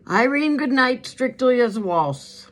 Irene, good night, strictly as a waltz.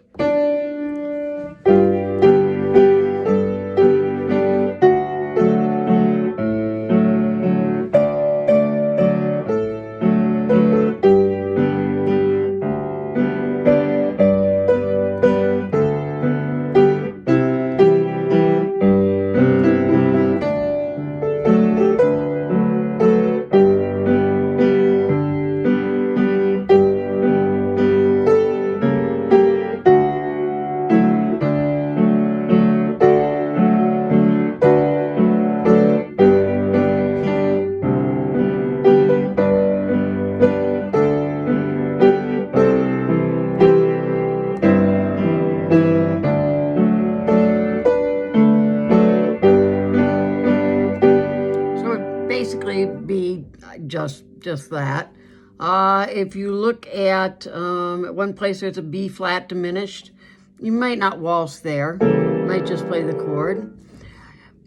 Basically be just that. If you look at one place there's a B flat diminished, you might not waltz there. You might just play the chord.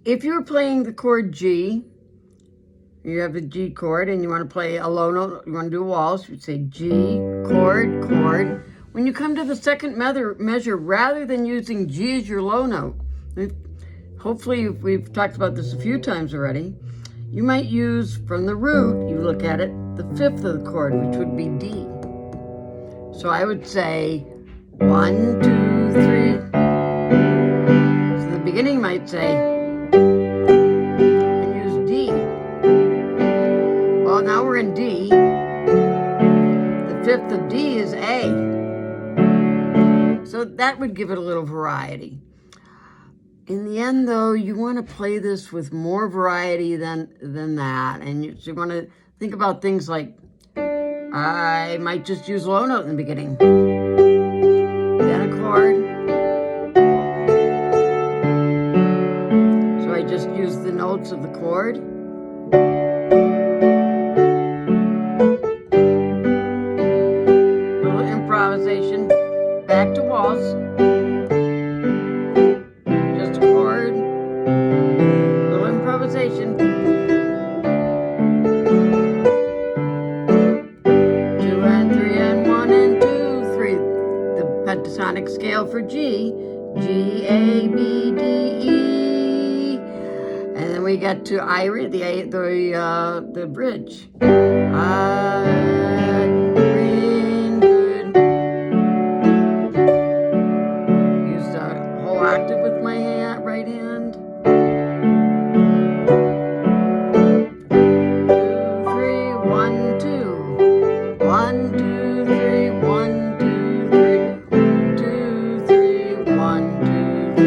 If you're playing the chord G, you have the G chord and you want to play a low note, you want to do a waltz, you'd say G, chord, chord. When you come to the second measure, rather than using G as your low note, hopefully we've talked about this a few times already, you might use, from the root, you look at it, the fifth of the chord, which would be D. So I would say 1, 2, 3. So the beginning might say, and use D. Well, now we're in D. The fifth of D is A. So that would give it a little variety. In the end, though, you want to play this with more variety than that. And you want to think about things like, I might just use low note in the beginning. Then a chord. So I just use the notes of the chord. Little improvisation. Back to waltz. Improvisation. 2 and 3 and 1 and 2, 3. The pentatonic scale for G. G, A, B, D, E. And then we get to Irene, the bridge. Irene, good. Use the whole octave with my right hand. 1, 2, 3, 1, 2, 3, 2, 3, 1, 2, 3.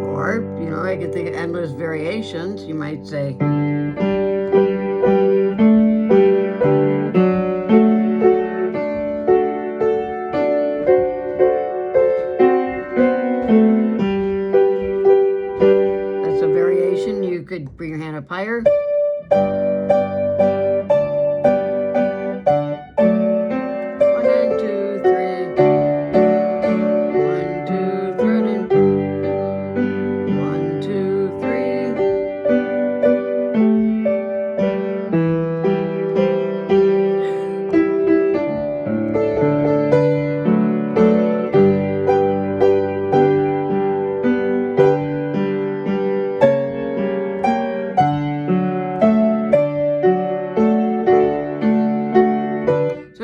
Or, I could think of endless variations. You might say, you could bring your hand up higher. 1 and 2, 3. 1, 2, 3. 1, 2, 3.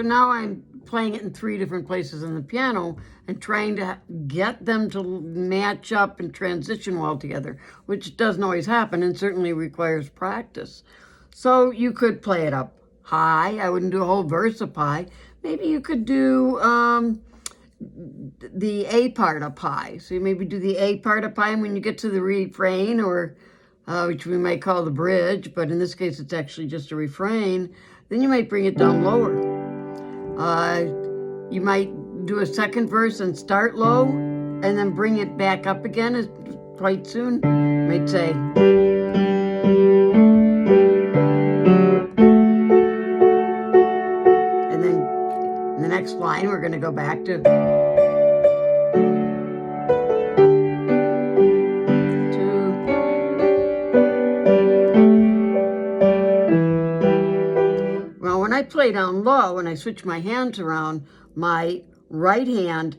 Now I'm playing it in 3 different places on the piano and trying to get them to match up and transition well together, which doesn't always happen and certainly requires practice. So you could play it up high. I wouldn't do a whole verse up high. Maybe you could do the A part up high. So you maybe do the A part up high, and when you get to the refrain, or which we might call the bridge, but in this case it's actually just a refrain, then you might bring it down lower. You might do a second verse and start low and then bring it back up again quite soon. You might say, and then in the next line we're going to go back to 2. play down low and I switch my hands around, my right hand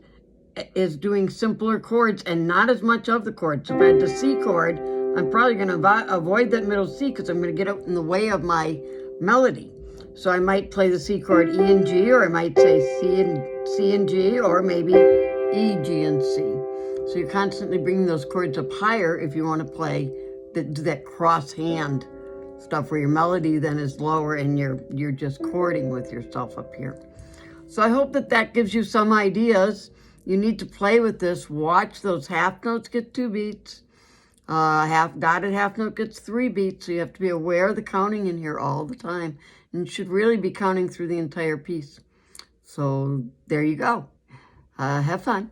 is doing simpler chords and not as much of the chords. So if I had the C chord, I'm probably going to avoid that middle C because I'm going to get out in the way of my melody. So I might play the C chord E and G, or I might say C and G, or maybe E, G, and C. So you're constantly bringing those chords up higher if you want to play that cross hand stuff where your melody then is lower and you're just chording with yourself up here. So I hope that gives you some ideas. You need to play with this. Watch those half notes get 2 beats. Dotted half note gets 3 beats. So you have to be aware of the counting in here all the time. And you should really be counting through the entire piece. So there you go. Have fun.